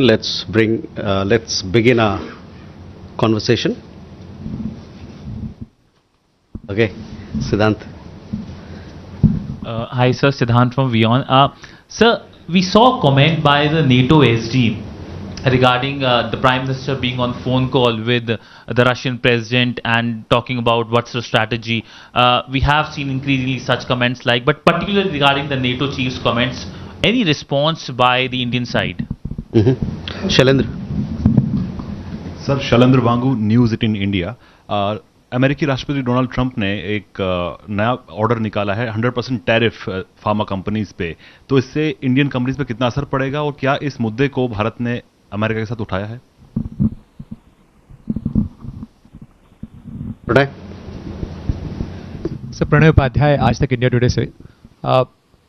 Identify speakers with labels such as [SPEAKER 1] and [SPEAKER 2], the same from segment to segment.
[SPEAKER 1] Let's begin our conversation. Okay, Siddhant.
[SPEAKER 2] Hi, sir. Siddhant from Vion. Sir, we saw a comment by the NATO SG regarding the Prime Minister being on phone call with the Russian President and talking about what's the strategy. We have seen increasingly such comments but particularly regarding the NATO chief's comments, any response by the Indian side?
[SPEAKER 1] Shailendra.
[SPEAKER 3] Sir Shailendra Vangu news 18 India. अमेरिकी राष्ट्रपति Donald Trump ने एक नया order निकाला है 100% tariff pharma companies पे। तो इससे इंडियन कंपनीज पे कितना असर पड़ेगा और क्या इस मुद्दे को भारत ने अमेरिका के साथ उठाया है?
[SPEAKER 1] प्रणय।
[SPEAKER 4] सर प्रणय उपाध्याय, आज तक इंडिया टुडे से।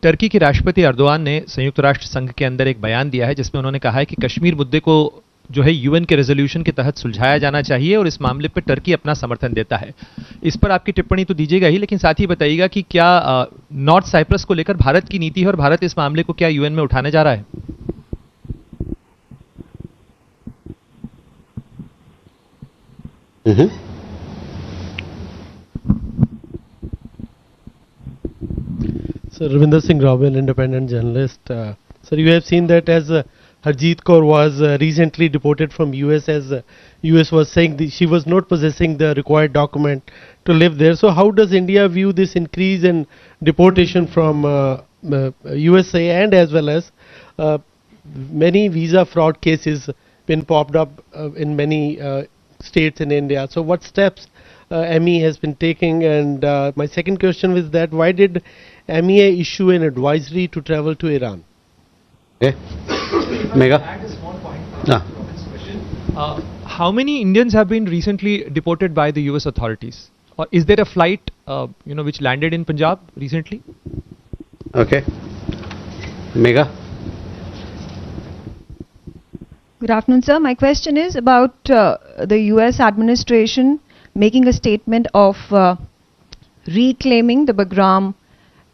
[SPEAKER 4] टर्की के राष्ट्रपति अर्दोआन ने संयुक्त राष्ट्र संघ के अंदर एक बयान दिया है जिसमें उन्होंने कहा है कि कश्मीर मुद्दे को जो है यूएन के रेजोल्यूशन के तहत सुलझाया जाना चाहिए और इस मामले पर टर्की अपना समर्थन देता है। इस पर आपकी टिप्पणी तो दीजिएगा ही, लेकिन साथ ही बताइएगा कि क्या नॉर्थ साइप्रस को लेकर भारत की नीति है और भारत इस मामले को क्या यूएन में उठाने जा रहा है?
[SPEAKER 5] Sir, Ravinder Singh Rawal, independent journalist. Sir, you have seen that as Harjeet Kaur was recently deported from US, as US was saying she was not possessing the required document to live there. So how does India view this increase in deportation from USA, and as well as many visa fraud cases been popped up in many states in India? So what steps MEA has been taking? And my second question was that why did MEA issue an advisory to travel to Iran?
[SPEAKER 1] Okay. Mega.
[SPEAKER 4] How many Indians have been recently deported by the US authorities? Or is there a flight which landed in Punjab recently?
[SPEAKER 1] Okay. Mega.
[SPEAKER 6] Good afternoon, sir. My question is about the US administration making a statement of reclaiming the Bagram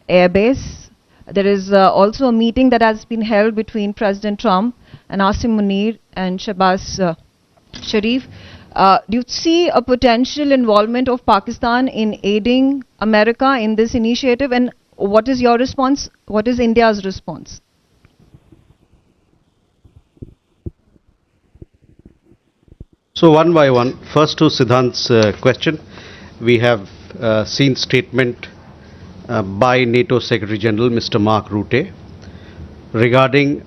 [SPEAKER 6] Air Base. There is also a meeting that has been held between President Trump and Asim Munir and Shehbaz Sharif. Do you see a potential involvement of Pakistan in aiding America in this initiative? And what is your response? What is India's response?
[SPEAKER 1] So one by one, first to Siddhant's question, we have seen statement by NATO Secretary General Mr. Mark Rutte regarding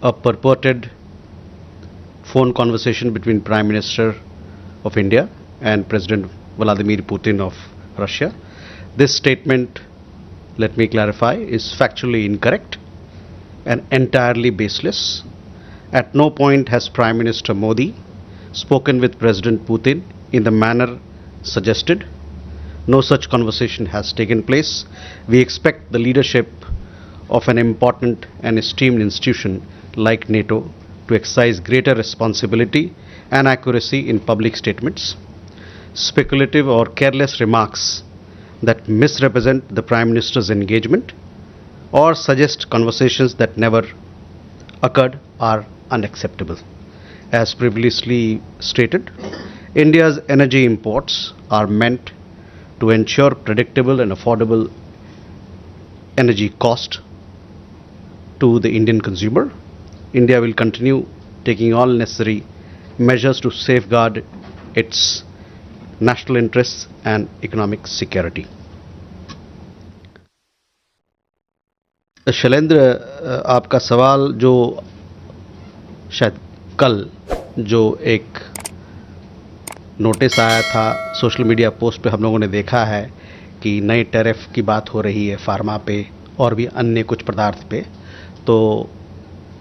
[SPEAKER 1] a purported phone conversation between Prime Minister of India and President Vladimir Putin of Russia. This statement, let me clarify, is factually incorrect and entirely baseless. At no point has Prime Minister Modi spoken with President Putin in the manner suggested. No such conversation has taken place. We expect the leadership of an important and esteemed institution like NATO to exercise greater responsibility and accuracy in public statements. Speculative or careless remarks that misrepresent the Prime Minister's engagement or suggest conversations that never occurred are unacceptable. As previously stated, India's energy imports are meant to ensure predictable and affordable energy cost to the Indian consumer. India will continue taking all necessary measures to safeguard its national interests and economic security. Shailendra, आपका सवाल जो शायद कल जो एक notice आया था social media post पे हम लोगों ने देखा है कि नए टैरिफ की बात हो रही है फार्मा पे और भी अन्य कुछ पदार्थ पे, तो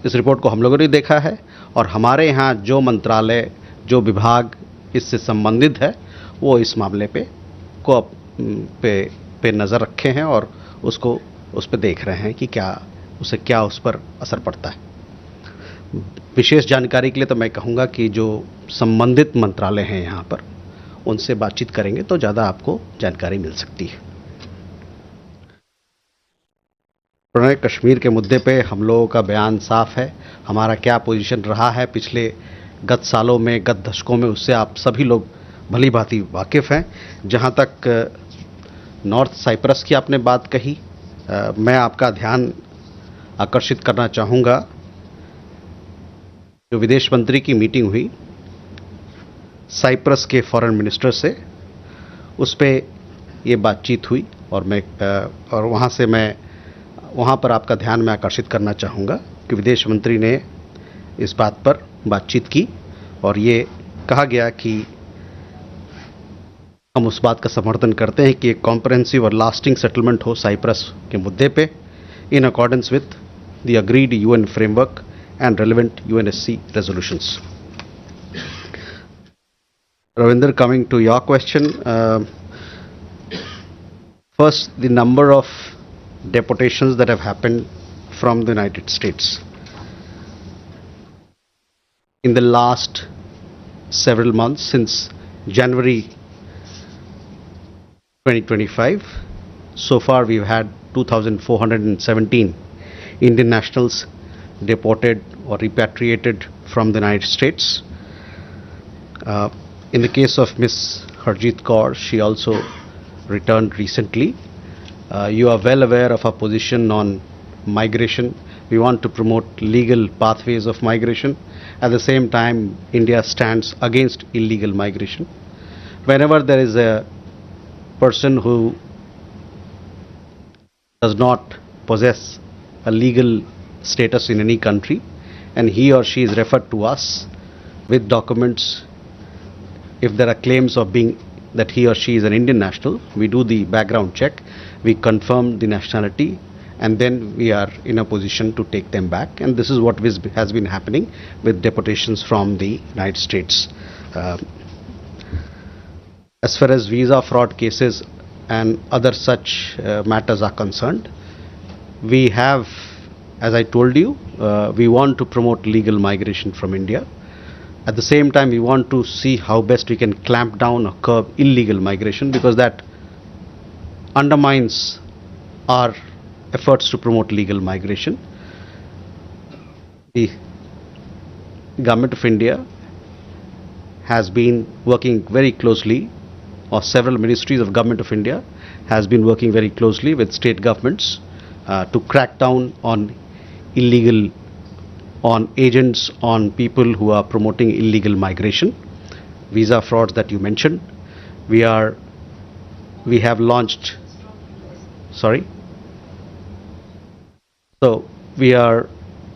[SPEAKER 1] इस रिपोर्ट को हम लोगों ने देखा है और हमारे यहाँ जो मंत्रालय जो विभाग इससे संबंधित है वो इस मामले पे नज़र रखे हैं और उसको उस पर देख रहे हैं कि क्या उस पर असर पड़ता है। विशेष जानकारी के लिए तो मैं कहूँगा कि जो संबंधित मंत्रालय हैं यहाँ पर उनसे बातचीत करेंगे तो ज़्यादा आपको जानकारी मिल सकती है। उन्होंने कश्मीर के मुद्दे पे हम लोगों का बयान साफ है, हमारा क्या पोजीशन रहा है पिछले गत सालों में, गत दशकों में, उससे आप सभी लोग भली भांति वाकिफ़ हैं। जहां तक नॉर्थ साइप्रस की आपने बात कही, मैं आपका ध्यान आकर्षित करना चाहूँगा, जो विदेश मंत्री की मीटिंग हुई साइप्रस के फॉरेन मिनिस्टर से, उस पे ये बातचीत हुई और वहाँ पर आपका ध्यान मैं आकर्षित करना चाहूँगा कि विदेश मंत्री ने इस बात पर बातचीत की और ये कहा गया कि हम उस बात का समर्थन करते हैं कि एक कॉम्प्रहेंसिव और लास्टिंग सेटलमेंट हो साइप्रस के मुद्दे पे in accordance with the agreed UN framework and relevant UNSC resolutions. Ravinder, coming to your question, first, the number of deportations that have happened from the United States. In the last several months, since January 2025, so far we've had 2,417 Indian nationals deported or repatriated from the United States. In the case of Ms. Harjeet Kaur, she also returned recently. You are well aware of our position on migration. We want to promote legal pathways of migration. At the same time, India stands against illegal migration. Whenever there is a person who does not possess a legal status in any country and he or she is referred to us with documents, if there are claims of being that he or she is an Indian national, we do the background check, we confirm the nationality, and then we are in a position to take them back. And this is what has been happening with deportations from the United States. As far as visa fraud cases and other such matters are concerned, we have, as I told you, we want to promote legal migration from India. At the same time, we want to see how best we can clamp down or curb illegal migration, because that undermines our efforts to promote legal migration. The Government of India has been working very closely, or several ministries of Government of India has been working very closely with state governments to crack down on agents, on people who are promoting illegal migration, visa frauds that you mentioned. We have launched, sorry. So we are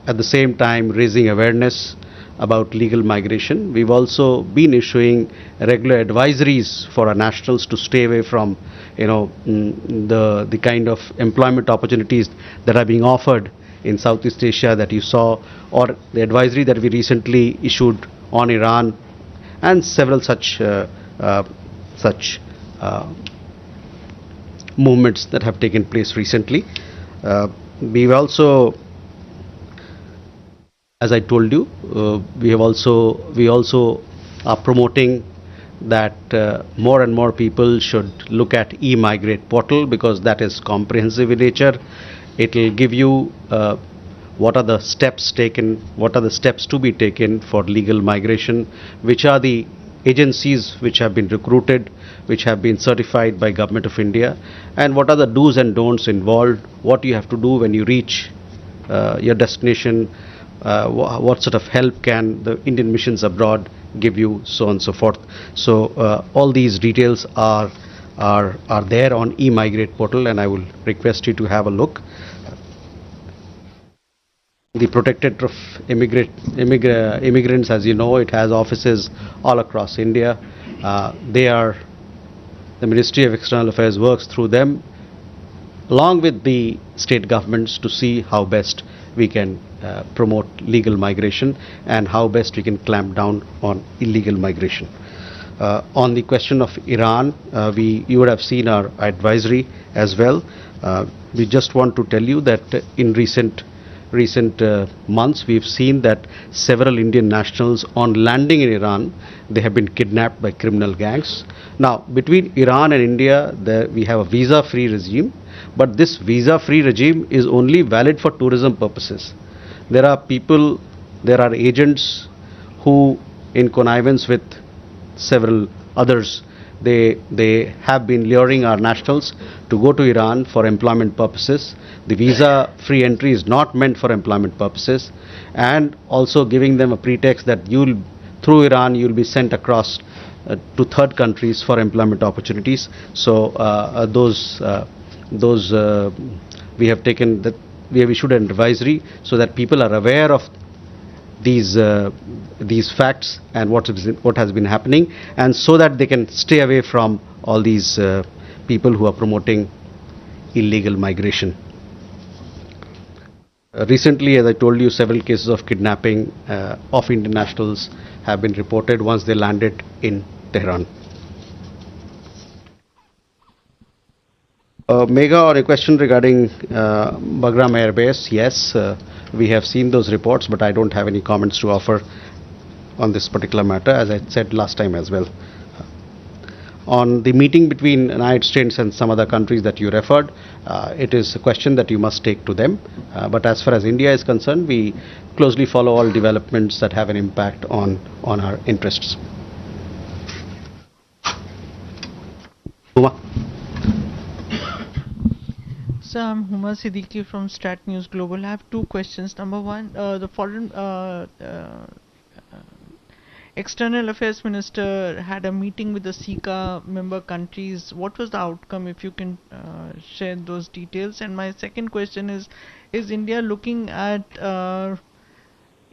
[SPEAKER 1] at the same time raising awareness about legal migration. We've also been issuing regular advisories for our nationals to stay away from, the kind of employment opportunities that are being offered in Southeast Asia that you saw, or the advisory that we recently issued on Iran, and several such movements that have taken place recently. We've also, as I told you, we also are promoting that more and more people should look at eMigrate portal, because that is comprehensive in nature. It will give you what are the steps taken, what are the steps to be taken for legal migration, which are the agencies which have been recruited, which have been certified by Government of India, and what are the do's and don'ts involved, what you have to do when you reach your destination, what sort of help can the Indian missions abroad give you, so on and so forth. So all these details are there on eMigrate portal, and I will request you to have a look. The Protectorate of Immigrants, as you know, it has offices all across India. The Ministry of External Affairs works through them, along with the state governments, to see how best we can promote legal migration and how best we can clamp down on illegal migration. On the question of Iran, you would have seen our advisory as well. We just want to tell you that in recent recent months, we've seen that several Indian nationals on landing in Iran, they have been kidnapped by criminal gangs. Now, between Iran and India, we have a visa-free regime, but this visa-free regime is only valid for tourism purposes. There are people, there are agents who, in connivance with several others, they have been luring our nationals to go to Iran for employment purposes. The visa-free entry is not meant for employment purposes, and also giving them a pretext that through Iran you'll be sent across to third countries for employment opportunities. So those we have taken that we have issued an advisory so that people are aware of these facts and what has been happening, and so that they can stay away from all these people who are promoting illegal migration. Recently, as I told you, several cases of kidnapping of Indian nationals have been reported once they landed in Tehran. Megha, on a question regarding Bagram Air Base, yes, we have seen those reports, but I don't have any comments to offer on this particular matter, as I said last time as well. On the meeting between the United States and some other countries that you referred, it is a question that you must take to them. But as far as India is concerned, we closely follow all developments that have an impact on our interests. Uma?
[SPEAKER 7] So I'm Huma Siddiqui from Stat News Global. I have two questions. Number one, the foreign External Affairs Minister had a meeting with the SICA member countries. What was the outcome, if you can share those details? And my second question is India looking at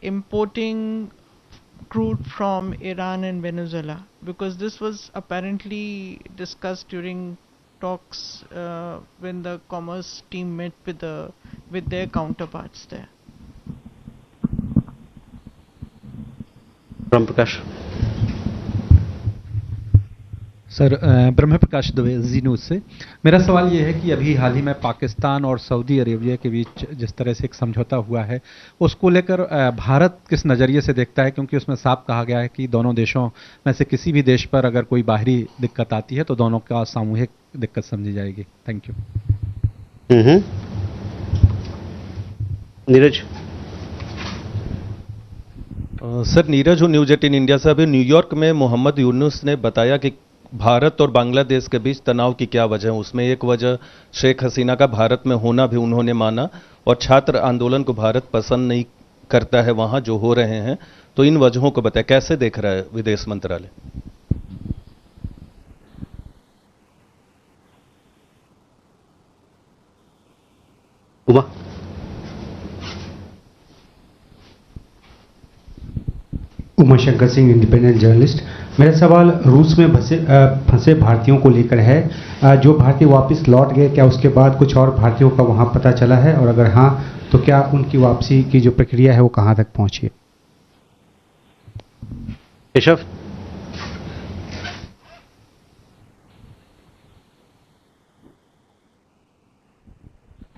[SPEAKER 7] importing crude from Iran and Venezuela? Because this was apparently discussed during talks when the commerce team met with their counterparts there.
[SPEAKER 1] Ram Prakash.
[SPEAKER 8] Sir Brahma Prakash Dubey ji news से मेरा सवाल ये है कि अभी हाल ही में पाकिस्तान और Saudi Arabia के बीच जिस तरह से एक समझौता हुआ है उसको लेकर भारत किस नज़रिए से देखता है, क्योंकि उसमें साफ कहा गया है कि दोनों देशों में से किसी भी देश पर अगर कोई बाहरी दिक्कत आती है तो दोनों का सामूहिक दिक्कत समझी जाएगी. Thank you.
[SPEAKER 1] Neeraj.
[SPEAKER 9] Sir Neeraj हूँ न्यूज 18 इंडिया से. अभी न्यूयॉर्क में मोहम्मद यूनुस ने बताया कि भारत और बांग्लादेश के बीच तनाव की क्या वजह है. उसमें एक वजह शेख हसीना का भारत में होना भी उन्होंने माना, और छात्र आंदोलन को भारत पसंद नहीं करता है वहां जो हो रहे हैं. तो इन वजहों को बताया, कैसे देख रहा है विदेश मंत्रालय?
[SPEAKER 1] उमा.
[SPEAKER 10] Umashankar Singh, independent journalist. मेरा सवाल रूस में फंसे भारतीयों को लेकर है. जो भारतीय वापस लौट गए, क्या उसके बाद कुछ और भारतीयों का वहां पता चला है, और अगर हाँ तो क्या उनकी वापसी की जो प्रक्रिया है वो कहां तक पहुंची है?
[SPEAKER 1] Keshav.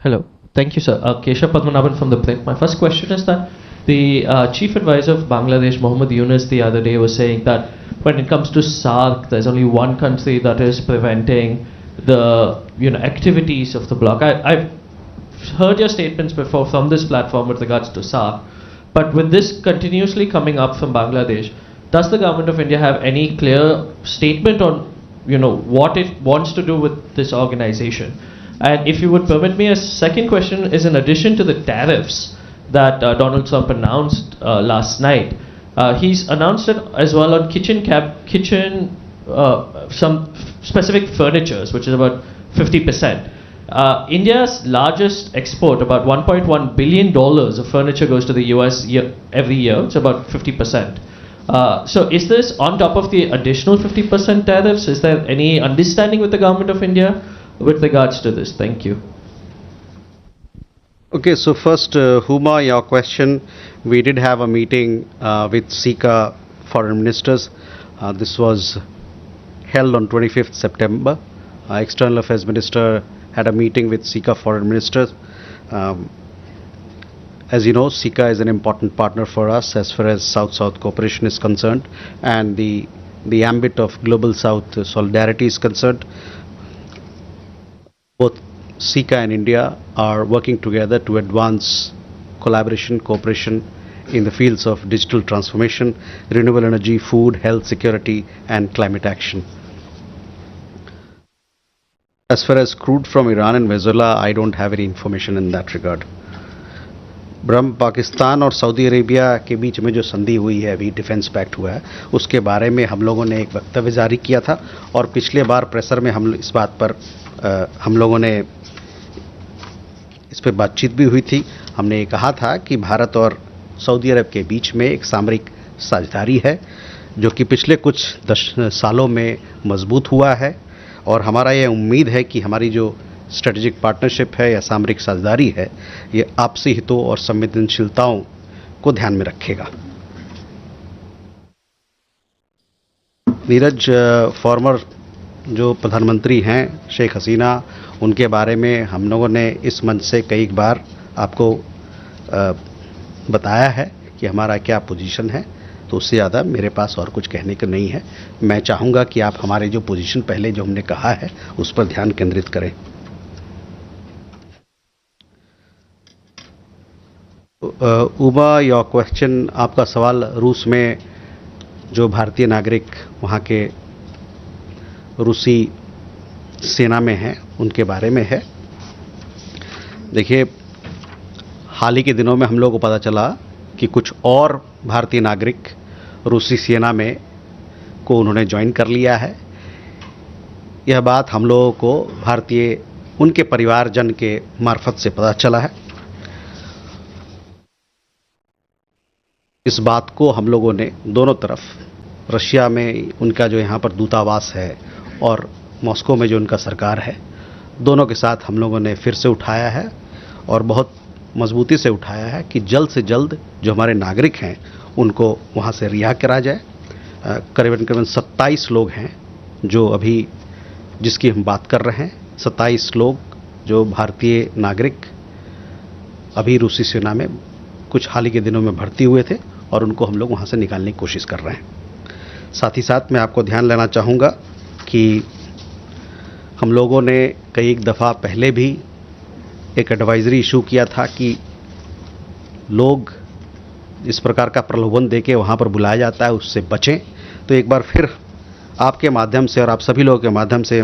[SPEAKER 11] Hello. Thank you, sir. Keshav Padmanabhan from The Print. My first question is that the chief advisor of Bangladesh, Mohammed Yunus, the other day was saying that when it comes to SARC, there's only one country that is preventing the activities of the bloc. I've heard your statements before from this platform with regards to SARC, but with this continuously coming up from Bangladesh, does the government of India have any clear statement on what it wants to do with this organization? And if you would permit me, a second question is in addition to the tariffs that Donald Trump announced last night, he's announced it as well on some specific furnitures, which is about 50%. India's largest export, about $1.1 billion of furniture goes to the US every year. It's about 50%. So is this on top of the additional 50% tariffs? Is there any understanding with the government of India with regards to this? Thank you.
[SPEAKER 1] Okay, so first, Huma, your question. We did have a meeting with SICA foreign ministers. This was held on 25th September. External Affairs Minister had a meeting with SICA foreign ministers. As you know, SICA is an important partner for us as far as South-South cooperation is concerned, and the ambit of Global South solidarity is concerned. Both SICA and India are working together to advance collaboration, cooperation in the fields of digital transformation, renewable energy, food, health, security, and climate action. As far as crude from Iran and Venezuela, I don't have any information in that regard. ब्रह्म पाकिस्तान और Saudi Arabia के बीच में जो संधि हुई है, अभी defence pact हुआ है, उसके बारे में हम लोगों ने एक वक्तव्य जारी किया था और पिछले बार प्रेसर में हम इस बात पर हम लोगों ने इस पर बातचीत भी हुई थी. हमने ये कहा था कि भारत और सऊदी अरब के बीच में एक सामरिक साझेदारी है जो कि पिछले कुछ सालों में मजबूत हुआ है और हमारा ये उम्मीद है कि हमारी जो स्ट्रेटेजिक पार्टनरशिप है या सामरिक साझेदारी है, ये आपसी हितों और संवेदनशीलताओं को ध्यान में रखेगा. नीरज, फॉर्मर जो प्रधानमंत्री हैं शेख हसीना, उनके बारे में हम लोगों ने इस मंच से कई बार आपको बताया है कि हमारा क्या पोजीशन है, तो उससे ज़्यादा मेरे पास और कुछ कहने को नहीं है. मैं चाहूँगा कि आप हमारे जो पोजीशन पहले जो हमने कहा है उस पर ध्यान केंद्रित करें. उमा, योर क्वेश्चन, आपका सवाल रूस में जो भारतीय नागरिक वहाँ के रूसी सेना में हैं उनके बारे में है. देखिए, हाल ही के दिनों में हम लोगों को पता चला कि कुछ और भारतीय नागरिक रूसी सेना में को उन्होंने ज्वाइन कर लिया है. यह बात हम लोगों को भारतीय उनके परिवारजन के मार्फत से पता चला है. इस बात को हम लोगों ने दोनों तरफ, रशिया में उनका जो यहाँ पर दूतावास है और मॉस्को में जो उनका सरकार है, दोनों के साथ हम लोगों ने फिर से उठाया है और बहुत मजबूती से उठाया है कि जल्द से जल्द जो हमारे नागरिक हैं उनको वहाँ से रिहा करा जाए. करीबन 27 लोग हैं जो अभी जिसकी हम बात कर रहे हैं, 27 लोग जो भारतीय नागरिक अभी रूसी सेना में कुछ हाल ही के दिनों में भर्ती हुए थे और उनको हम लोग वहाँ से निकालने की कोशिश कर रहे हैं. साथ ही साथ मैं आपको ध्यान लेना चाहूँगा कि हम लोगों ने कई एक दफ़ा पहले भी एक एडवाइजरी इशू किया था कि लोग इस प्रकार का प्रलोभन देके वहाँ पर बुलाया जाता है उससे बचें. तो एक बार फिर आपके माध्यम से और आप सभी लोगों के माध्यम से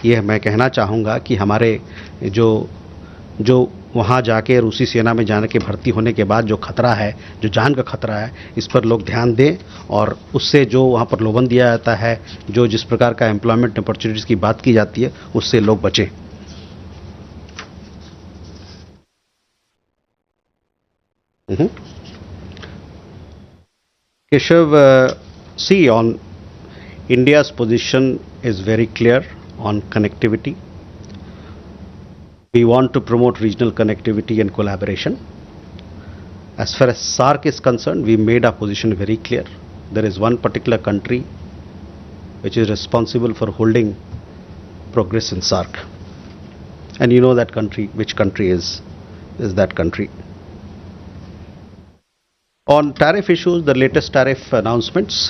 [SPEAKER 1] ये मैं कहना चाहूँगा कि हमारे जो वहाँ जाके रूसी सेना में जाने के भर्ती होने के बाद जो खतरा है, जो जान का खतरा है, इस पर लोग ध्यान दें और उससे जो वहाँ पर प्रलोभन दिया जाता है, जो जिस प्रकार का एम्प्लॉयमेंट अपॉर्चुनिटीज़ की बात की जाती है, उससे लोग बचें. Keshav, see, on India's position is very clear on connectivity. We want to promote regional connectivity and collaboration. As far as SAARC is concerned, we made our position very clear. There is one particular country which is responsible for holding progress in SAARC. And you know that country, which country is that country. On tariff issues, the latest tariff announcements,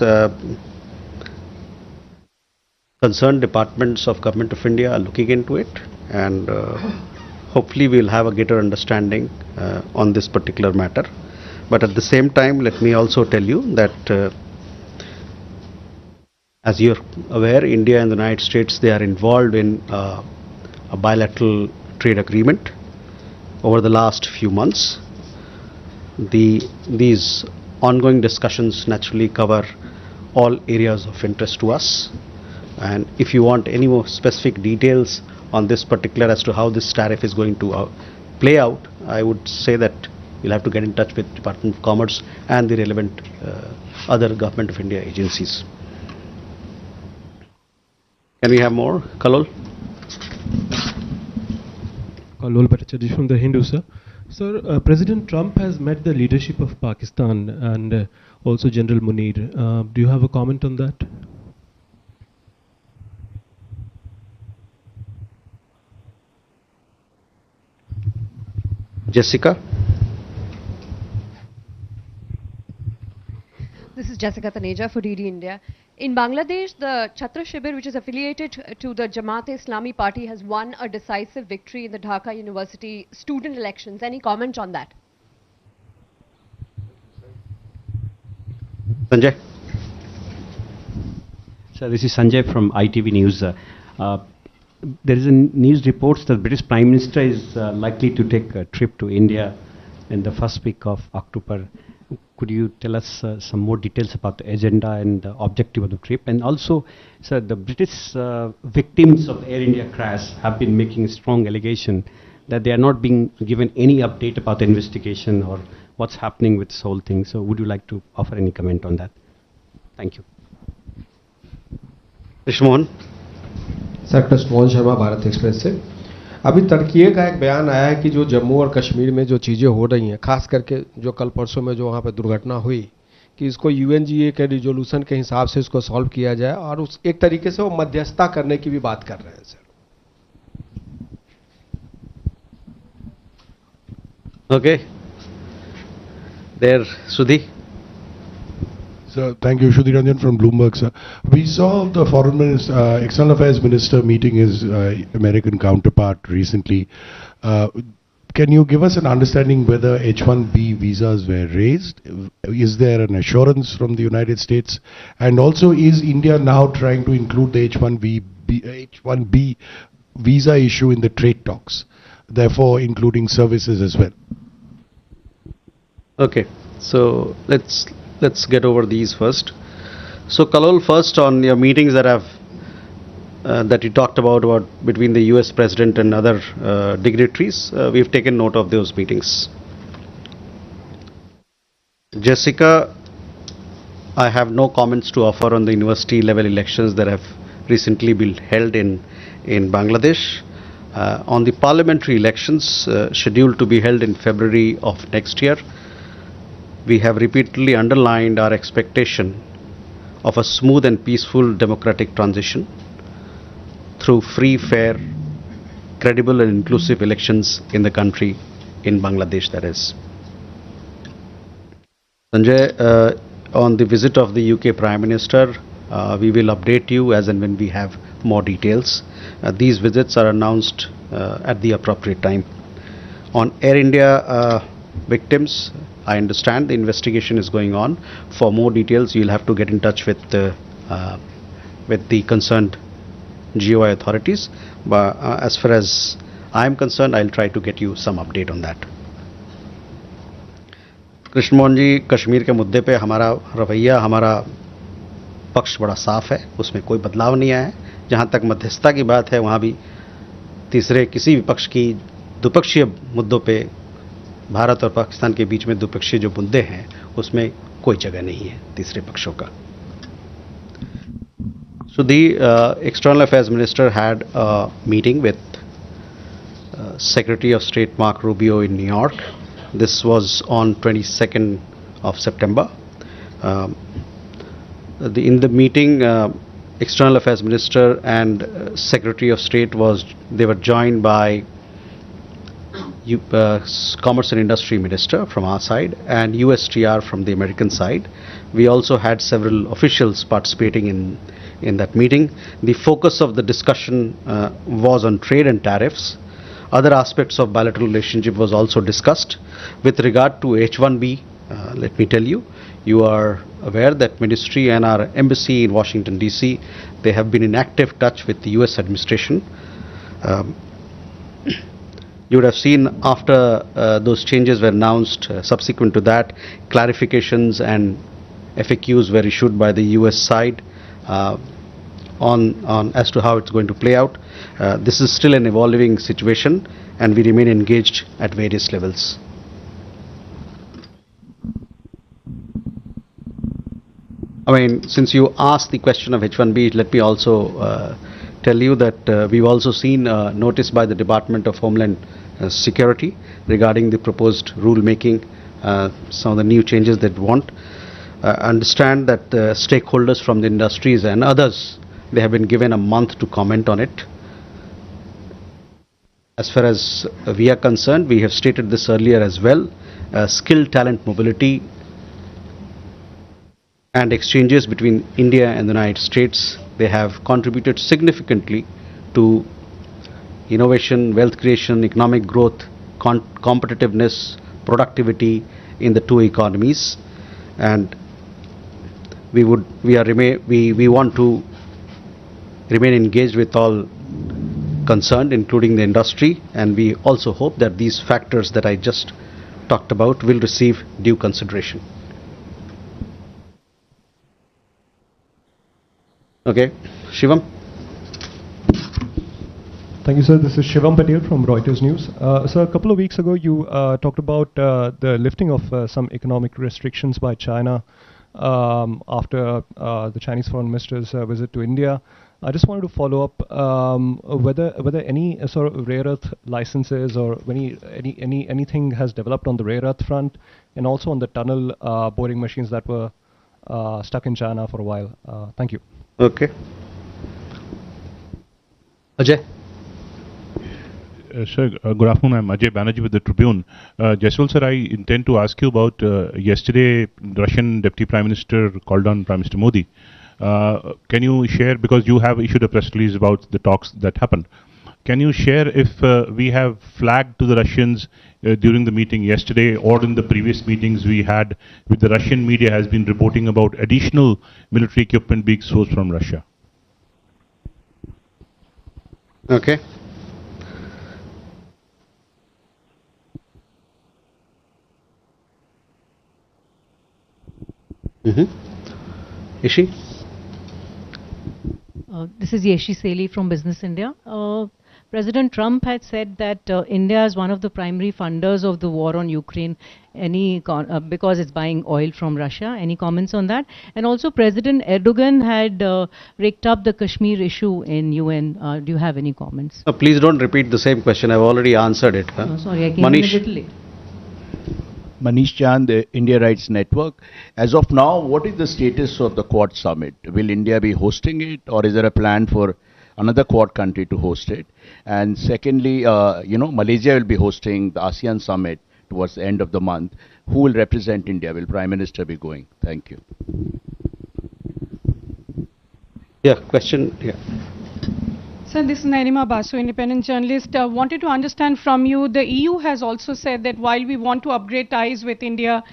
[SPEAKER 1] concerned departments of Government of India are looking into it, and hopefully we'll have a greater understanding on this particular matter. But at the same time, let me also tell you that as you're aware, India and the United States, they are involved in a bilateral trade agreement over the last few months. These ongoing discussions naturally cover all areas of interest to us, and if you want any more specific details on this particular as to how this tariff is going to play out, I would say that you'll have to get in touch with Department of Commerce and the relevant other Government of India agencies. Can we have more? Kalol?
[SPEAKER 12] Kalol Bhattacharya from The Hindu, sir. Sir, President Trump has met the leadership of Pakistan and also General Munir. Do you have a comment on that?
[SPEAKER 1] Jessica?
[SPEAKER 13] This is Jessica Taneja for DD India. In Bangladesh, the Chhatra Shibir, which is affiliated to the Jamaat-e-Islami party, has won a decisive victory in the Dhaka University student elections. Any comment on that?
[SPEAKER 1] Sanjay?
[SPEAKER 14] Sir, this is Sanjay from ITV News. There is a news reports that British Prime Minister is likely to take a trip to India in the first week of October. Could you tell us some more details about the agenda and the objective of the trip? And also, sir, the British victims of the Air India crash have been making a strong allegation that they are not being given any update about the investigation or what's happening with this whole thing. So would you like to offer any comment on that? Thank you.
[SPEAKER 1] Krishmohan?
[SPEAKER 15] Sir Krishnamohan Sharma Bharat express से। अभी तुर्की का एक बयान आया है कि जो जम्मू और कश्मीर में जो चीज़ें हो रही हैं, खास करके जो कल परसों में जो वहाँ पर दुर्घटना हुई, कि इसको यूएनजीए के रिजोल्यूशन के हिसाब से इसको सॉल्व किया जाए और उस एक तरीके से वो मध्यस्थता करने की भी बात कर रहे हैं sir.
[SPEAKER 1] Okay. There, Sudhi.
[SPEAKER 16] Sir, thank you. Sudhi Ranjan from Bloomberg, sir. We saw the Foreign Minister, External Affairs Minister meeting his American counterpart recently. Can you give us an understanding whether H-1B visas were raised? Is there an assurance from the United States? And also, is India now trying to include the H-1B visa issue in the trade talks, therefore including services as well?
[SPEAKER 1] Okay, so let's get over these first. So Kalol, first on your meetings that have that you talked about between the US President and other dignitaries, we've taken note of those meetings. Jessica, I have no comments to offer on the university level elections that have recently been held in Bangladesh. On the parliamentary elections scheduled to be held in February of next year, we have repeatedly underlined our expectation of a smooth and peaceful democratic transition through free, fair, credible and inclusive elections in the country, in Bangladesh that is. Sanjay, on the visit of the UK Prime Minister, we will update you as and when we have more details. These visits are announced at the appropriate time. On Air India victims, I understand the investigation is going on. For more details, you'll have to get in touch with the concerned GOI authorities. But as far as I'm concerned, I'll try to get you some update on that. Krishnamohan ji, Kashmir के मुद्दे पे हमारा रवैया, हमारा पक्ष बड़ा साफ है, उसमें कोई बदलाव नहीं आया है। जहाँ तक मध्यस्थता की बात है, वहाँ भी तीसरे किसी भी पक्ष की द्विपक्षीय मुद्दों पे भारत और पाकिस्तान के बीच में द्विपक्षीय जो मुद्दे हैं उसमें कोई जगह नहीं है तीसरे पक्षों का। So the External Affairs Minister had a meeting with Secretary of State Mark Rubio in New York. This was on 22nd of September. In the meeting, External Affairs Minister and Secretary of State were joined by Commerce and Industry Minister from our side and USTR from the American side. We also had several officials participating in that meeting. The focus of the discussion was on trade and tariffs. Other aspects of bilateral relationship was also discussed. With regard to H-1B, let me tell you, you are aware that Ministry and our embassy in Washington DC, they have been in active touch with the US administration. You would have seen after those changes were announced, subsequent to that, clarifications and FAQs were issued by the US side on as to how it's going to play out. This is still an evolving situation and we remain engaged at various levels. I mean, since you asked the question of H-1B, let me also tell you that we've also seen a notice by the Department of Homeland Security regarding the proposed rulemaking, some of the new changes that we want. Understand that stakeholders from the industries and others, they have been given a month to comment on it. As far as we are concerned, we have stated this earlier as well, skill talent mobility and exchanges between India and the United States. They have contributed significantly to innovation, wealth creation, economic growth, competitiveness, productivity in the two economies, and we want to remain engaged with all concerned, including the industry, and we also hope that these factors that I just talked about will receive due consideration. Okay, Shivam.
[SPEAKER 17] Thank you, sir. This is Shivam Patel from Reuters News. So a couple of weeks ago, you talked about the lifting of some economic restrictions by China after the Chinese foreign minister's visit to India. I just wanted to follow up whether any sort of rare earth licenses or anything has developed on the rare earth front, and also on the tunnel boring machines that were stuck in China for a while. Thank you.
[SPEAKER 1] Okay. Ajay.
[SPEAKER 18] Sir, good afternoon. I'm Ajay Banerjee with the Tribune. Jaiswal sir, I intend to ask you about yesterday, Russian Deputy Prime Minister called on Prime Minister Modi. Can you share, because you have issued a press release about the talks that happened, can you share if we have flagged to the Russians during the meeting yesterday or in the previous meetings we had with the Russian media has been reporting about additional military equipment being sourced from Russia?
[SPEAKER 1] Okay. Ishi?
[SPEAKER 19] This is Yeshi Seli from Business India. President Trump had said that India is one of the primary funders of the war on Ukraine, because it's buying oil from Russia. Any comments on that? And also, President Erdogan had raked up the Kashmir issue in UN. Do you have any comments?
[SPEAKER 1] Please don't repeat the same question. I've already answered it.
[SPEAKER 19] Sorry, I came in a little late.
[SPEAKER 20] Manish Chand, the India Rights Network. As of now, what is the status of the Quad Summit? Will India be hosting it, or is there a plan for another Quad country to host it? And secondly, Malaysia will be hosting the ASEAN Summit towards the end of the month. Who will represent India? Will Prime Minister be going? Thank you.
[SPEAKER 1] Yeah, question. Yeah.
[SPEAKER 21] Sir, this is Nairima Basu, independent journalist. Wanted to understand from you, the EU has also said that while we want to upgrade ties with India,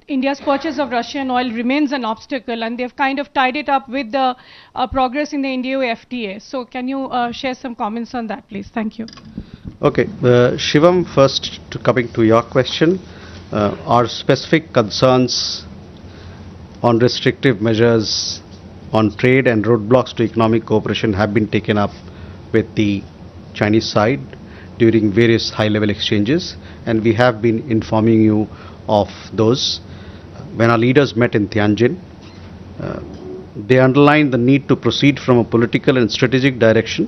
[SPEAKER 21] India's purchase of Russian oil remains an obstacle, and they've kind of tied it up with the progress in the India FTA. So can you share some comments on that, please? Thank you.
[SPEAKER 1] Okay, Shivam, first coming to your question, our specific concerns on restrictive measures on trade and roadblocks to economic cooperation have been taken up with the Chinese side during various high-level exchanges, and we have been informing you of those. When our leaders met in Tianjin, they underlined the need to proceed from a political and strategic direction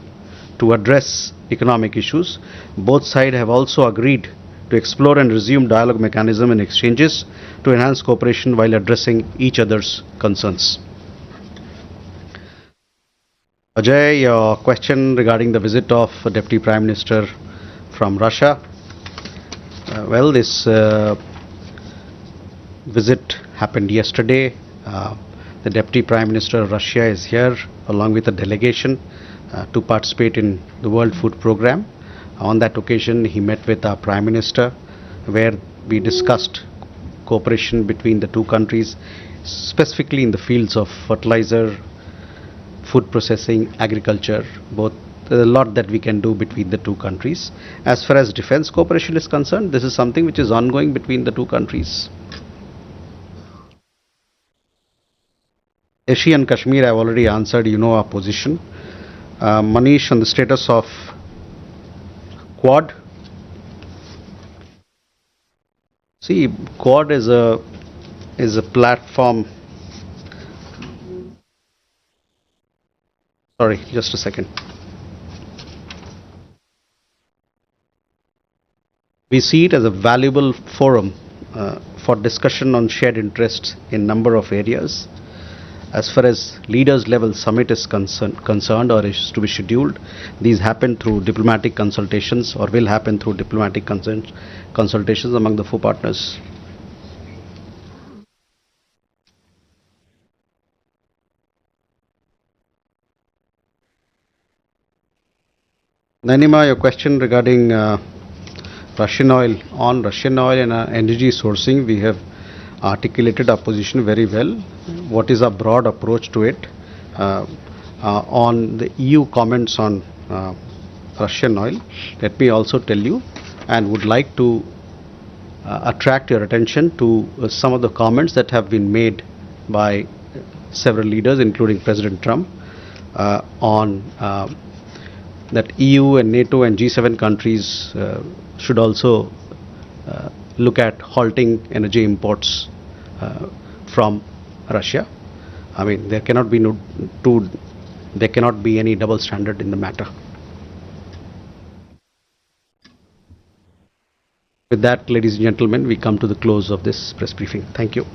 [SPEAKER 1] to address economic issues. Both sides have also agreed to explore and resume dialogue mechanism and exchanges to enhance cooperation while addressing each other's concerns. Ajay, your question regarding the visit of Deputy Prime Minister from Russia. Well, this visit happened yesterday. The Deputy Prime Minister of Russia is here along with a delegation to participate in the World Food Programme. On that occasion, he met with our Prime Minister, where we discussed cooperation between the two countries, specifically in the fields of fertilizer, food processing, agriculture, both. There's a lot that we can do between the two countries. As far as defense cooperation is concerned, this is something which is ongoing between the two countries. Asia and Kashmir, I've already answered, you know our position. Manish, on the status of Quad. See, Quad is a platform. Sorry, just a second. We see it as a valuable forum for discussion on shared interests in number of areas. As far as leaders level summit is concerned or is to be scheduled, these happen through diplomatic consultations or will happen through diplomatic consultations among the four partners. Nanima, your question regarding Russian oil. On Russian oil and energy sourcing, we have articulated our position very well. What is our broad approach to it? On the EU comments on Russian oil, let me also tell you, and would like to attract your attention to some of the comments that have been made by several leaders, including President Trump, on that EU and NATO and G7 countries should also look at halting energy imports from Russia. I mean, there cannot be any double standard in the matter. With that, ladies and gentlemen, we come to the close of this press briefing. Thank you.